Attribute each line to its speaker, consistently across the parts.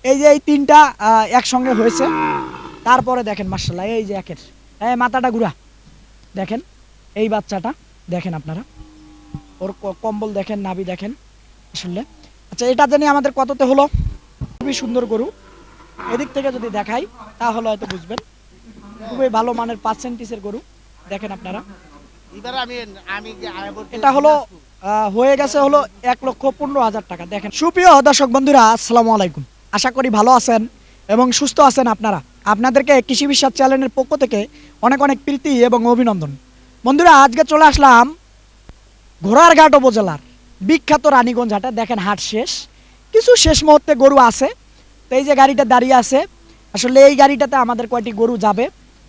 Speaker 1: এই যে এই তিনটা একসঙ্গে হয়েছে, তারপরে দেখেন মাশাআল্লাহ এই যে একের মাথাটা ঘুরা দেখেন, এই বাচ্চাটা দেখেন আপনারা, ওর কম্বল দেখেন, নাভি দেখেন আসলে। আচ্ছা, এটা জানি আমাদের কততে হলো? খুবই সুন্দর গরু, এদিক থেকে যদি দেখাই তাহলে হয়তো বুঝবেন। খুবই ভালো মানের পার্সেন্টেজের গরু দেখেন আপনারা। এটা হলো হয়ে গেছে হলো 1,15,000 টাকা। দেখেন সুপ্রিয় দর্শক বন্ধুরা, আসসালামু আলাইকুম। আশা করি ভালো আছেন এবং সুস্থ আছেন আপনারা। আপনাদেরকে কৃষি বিশ্বাস চ্যানেলের পক্ষ থেকে অনেক অনেক প্রীতি এবং অভিনন্দন। বন্ধুরা, আজকে চলে আসলাম ঘোড়ারঘাট উপজেলার বিখ্যাত রানীগঞ্জ হাটে। দেখেন হাট শেষ, কিছু শেষ মুহূর্তে গরু আছে। তো এই যে গাড়িটা দাঁড়িয়ে আছে, আসলে এই গাড়িটাতে আমাদের কয়টি গরু যাবে।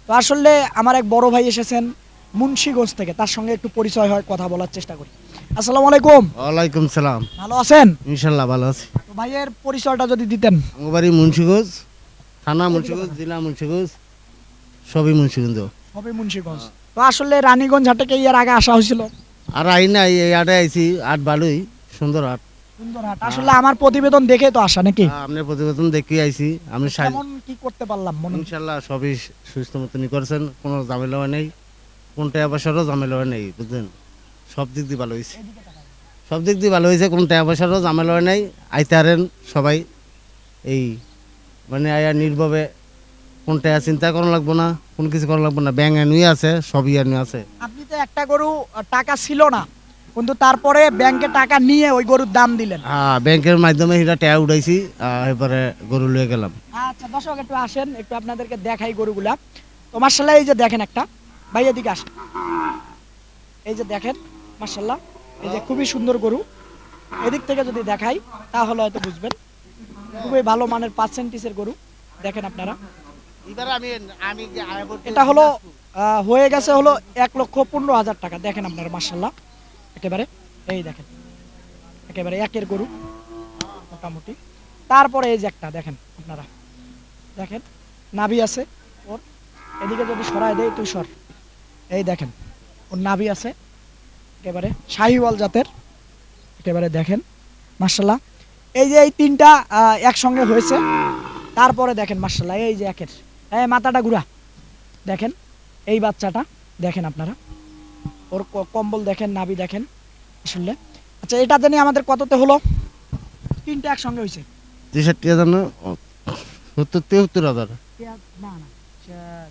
Speaker 1: তো আসলে আমার এক বড় ভাই এসেছেন মুন্সিগঞ্জ থেকে, তার সঙ্গে একটু পরিচয় হয়, কথা বলার চেষ্টা করি। আসসালামু আলাইকুম।
Speaker 2: ওয়ালাইকুম সালাম।
Speaker 1: ভালো আছেন?
Speaker 2: ইনশাল্লাহ ভালো আছি।
Speaker 1: তো ভাইয়ের পরিচয়টা যদি দিতেন।
Speaker 2: আমার বাড়ি মুন্সিগঞ্জ, থানা মুন্সিগঞ্জ, জেলা মুন্সিগঞ্জ, সবই মুন্সিগঞ্জ।
Speaker 1: হবে মুন্সিগঞ্জ। তো আসলে রানীগঞ্জ হাটে কি এর আগে আসা হয়েছিল?
Speaker 2: আর আই নাই, এই আটে আইছি। আট ভালোই, সুন্দর আট।
Speaker 1: সুন্দর হাট। আসলে আমার প্রতিবেদন দেখে তো আসা নাকি?
Speaker 2: আপনার প্রতিবেদন দেখি আইছি। আমি
Speaker 1: কেমন কি করতে পারলাম মনে?
Speaker 2: ইনশাল্লাহ সবই সুস্থ মতনই করছেন, কোনো ঝামেলা হয় নাই, কোনটা পয়সারও ঝামেলা হয় নাই, বুঝলেন? সব দিক দিয়ে ভালো হয়েছে, সব দিক দিয়ে ভালো হয়েছে, কোনো টাকা পয়সারও ঝামেলা হয় নাই। আইতে পারেন সবাই, এই মানে আয়া নির্ভবে, কোনটা চিন্তা করা লাগবো না, কোন কিছু করা লাগবো না। ব্যাংক এনুই আছে, সবই এনু আছে।
Speaker 1: আপনি তো একটা গরু টাকা ছিল না, কিন্তু তারপরে ব্যাংকে টাকা নিয়ে ওই গরুর দাম দিলেন।
Speaker 2: ব্যাংকের মাধ্যমে সেটা টাকা উঠাইছি, এরপরে গরু লয়ে গেলাম।
Speaker 1: আচ্ছা দর্শক, একটু আসেন, একটু আপনাদেরকে দেখাই গরুগুলা। তো মার্শাল্লাহ এই যে দেখেন একটা, ভাই এদিকে আসেন, এই যে দেখেন মার্শাল্লাহ, এই যে খুবই সুন্দর গরু। এদিক থেকে যদি দেখাই তাহলে হয়তো বুঝবেন। খুবই ভালো মানের পার্সেন্টেজের গরু দেখেন আপনারা। এটা হলো হয়ে গেছে হলো 1,15,000 টাকা। দেখেন আপনারা মার্শাল্লাহ, একেবারে এই দেখেন, একেবারে একের গরু মোটামুটি। তারপরে এই যে একটা দেখেন আপনারা, দেখেন নাভি আছে ওর, এদিকে যদি সরাই দেয়, তুই সর, এই দেখেন ওর নাভি আছে, একেবারে শাহিওয়াল জাতের, একেবারে দেখেন মার্শাল্লাহ। এই যে এই তিনটা একসঙ্গে হয়েছে, তারপরে দেখেন মার্শাল্লাহ এই যে একের মাথাটা ঘুরা দেখেন, এই বাচ্চাটা দেখেন আপনারা, ওর কম্বল দেখেন, নাভি দেখেন আসলে। আচ্ছা, এটা জানি আমাদের কততে হলো? তিনটা একসঙ্গে হয়েছে
Speaker 2: 63,000 না 73,000?
Speaker 1: না না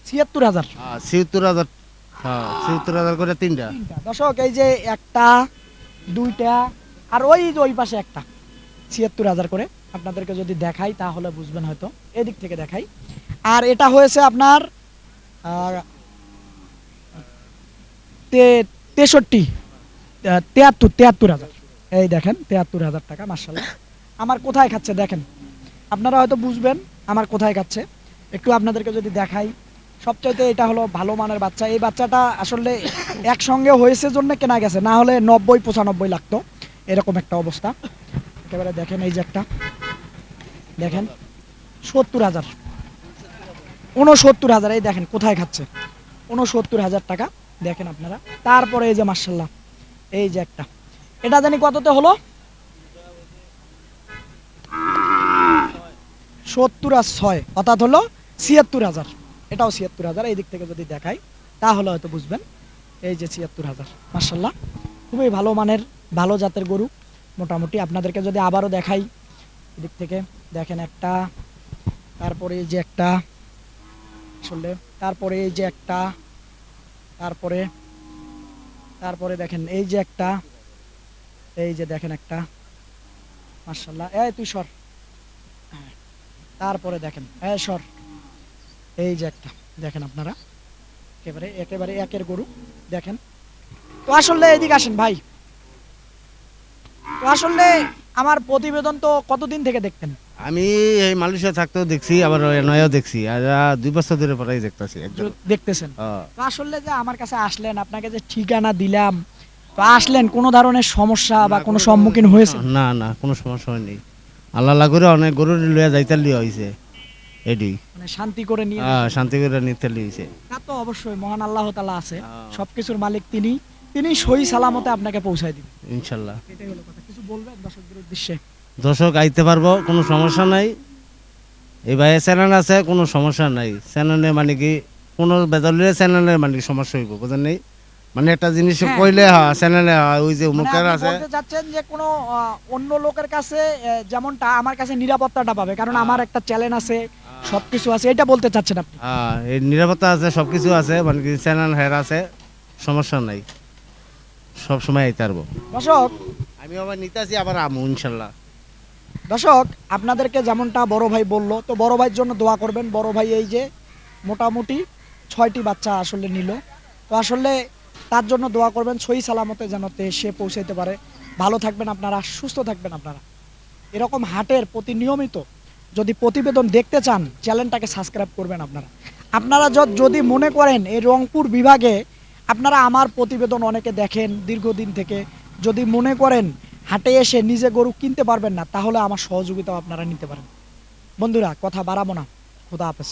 Speaker 1: 76,000।
Speaker 2: 76,000, 76,000 করে তিনটা।
Speaker 1: দর্শক এই যে একটা, দুইটা, আর ওই যে ওই পাশে একটা, 76,000 করে। আপনাদেরকে যদি দেখাই তাহলে বুঝবেন হয়তো, এদিক থেকে দেখাই। আর এটা হয়েছে আপনার 73,000। এই দেখেন 73,000 টাকা মার্শাল্লাহ। আমার কোথায় খাচ্ছে দেখেন, আপনারা হয়তো বুঝবেন আমার কোথায় খাচ্ছে। একটু আপনাদেরকে যদি দেখাই, সবচাইতে এটা হলো ভালো মানের বাচ্চা। এই বাচ্চাটা আসলে একসঙ্গে হয়েছে জন্য কেনা গেছে, না হলে 90-95 লাগতো, এরকম একটা অবস্থা। একেবারে দেখেন এই যে একটা দেখেন 70,000, 69,000। এই দেখেন কোথায় খাচ্ছে, 69,000 টাকা দেখেন আপনারা। তারপরে এই যে মার্শাল্লাহ এই যে একটা, এটা জানি কততে হলো? 70,600, অর্থাৎ হলো 76,000। এটাও 76,000। এই দিক থেকে যদি দেখাই তাহলে হয়তো বুঝবেন। এই যে 76,000 মার্শাল্লাহ, খুবই ভালো মানের ভালো জাতের গরু মোটামুটি। আপনাদেরকে যদি আবারও দেখাই এদিক থেকে দেখেন একটা, তারপরে এই যে একটা আসলে, তারপরে এই যে একটা, তারপরে তারপরে দেখেন এই যে একটা, এই যে দেখেন একটা মার্শাল্লাহ, এই তুই সর, তারপরে দেখেন সর, এই যে একটা দেখেন আপনারা, একেবারে একেবারে একের গরু দেখেন। তো আসলে এদিকে আসেন ভাই, তো আসলে আমার প্রতিবেদন তো কতদিন থেকে দেখতেন?
Speaker 2: আমি এই মালয়েশিয়া থাকতেও দেখছি, আবার নয়াও দেখছি, আর 2 বছর ধরে পরেই দেখতেছি
Speaker 1: দেখতেছেন। তো আসলে যে আমার কাছে আসলেন, আপনাকে যে ঠিকানা দিলাম, তো আসলেন কোনো ধরনের সমস্যা বা কোনো সম্মুখীন হয়েছে?
Speaker 2: না না, কোনো সমস্যা হয়নি। আল্লাহ করে অনেক গরু লইয়া যাইতে লিয়া হয়েছে, এডি
Speaker 1: মানে শান্তি করে নিয়ে
Speaker 2: শান্তি করে নিতে লিয়েছে।
Speaker 1: তা তো অবশ্যই মহান আল্লাহ তাআলা আছে, সবকিছুর মালিক তিনি, তিনি সহি সালামতে আপনাকে পৌঁছায় দিবেন ইনশাআল্লাহ। এটাই হলো কথা। কিছু বলবেন দর্শকদের উদ্দেশ্যে?
Speaker 2: দর্শক আইতে পারবো, কোনো সমস্যা নাই, এই ভাই চ্যানেল আছে, কোনো সমস্যা নাই। চ্যানেলে মানে কি কোনো বেদলের চ্যানেলের মানে কি সমস্যা হইব, বুঝেন নেই? মানে একটা জিনিস
Speaker 1: হ্যাঁ।
Speaker 2: কইলে হয় চ্যানেলে হয়, ওই যে
Speaker 1: মানে
Speaker 2: অমুকের
Speaker 1: আপনি
Speaker 2: আছে।
Speaker 1: বলতে চাচ্ছেন যে কোনো অন্য লোকের কাছে যেমনটা আমার কাছে নিরাপত্তাটা পাবে, কারণ আমার একটা চ্যানেল আছে, সবকিছু আছে, এটা বলতে চাচ্ছেন আপনি।
Speaker 2: এই নিরাপত্তা আছে, সব কিছু আছে, মানে কি চ্যানেল হের আছে, সমস্যা নাই, সব সময় আইতে পারবো।
Speaker 1: দর্শক
Speaker 2: আমি আবার নিতেছি, আবার আমু ইনশাল্লাহ।
Speaker 1: দর্শক আপনাদেরকে যেমনটা বড় ভাই বললো, তো বড় ভাইয়ের জন্য দোয়া করবেন। বড় ভাই এই যে মোটামুটি 6টি বাচ্চা আসলে নিল, তো আসলে তার জন্য দোয়া করবেন, সহি সালামতে যেন সে পৌঁছাইতে পারে। ভালো থাকবেন আপনারা, সুস্থ থাকবেন আপনারা। এরকম হাটের প্রতি নিয়মিত যদি প্রতিবেদন দেখতে চান, চ্যানেলটাকে সাবস্ক্রাইব করবেন আপনারা। আপনারা যদি মনে করেন এই রংপুর বিভাগে আপনারা আমার প্রতিবেদন অনেকে দেখেন দীর্ঘদিন থেকে, যদি মনে করেন হাটে এসে নিজে গরু কিনতে পারবেন না, তাহলে আমার সহযোগিতাও আপনারা নিতে পারেন। বন্ধুরা কথা বাড়াবো না, খোদা হাফেজ।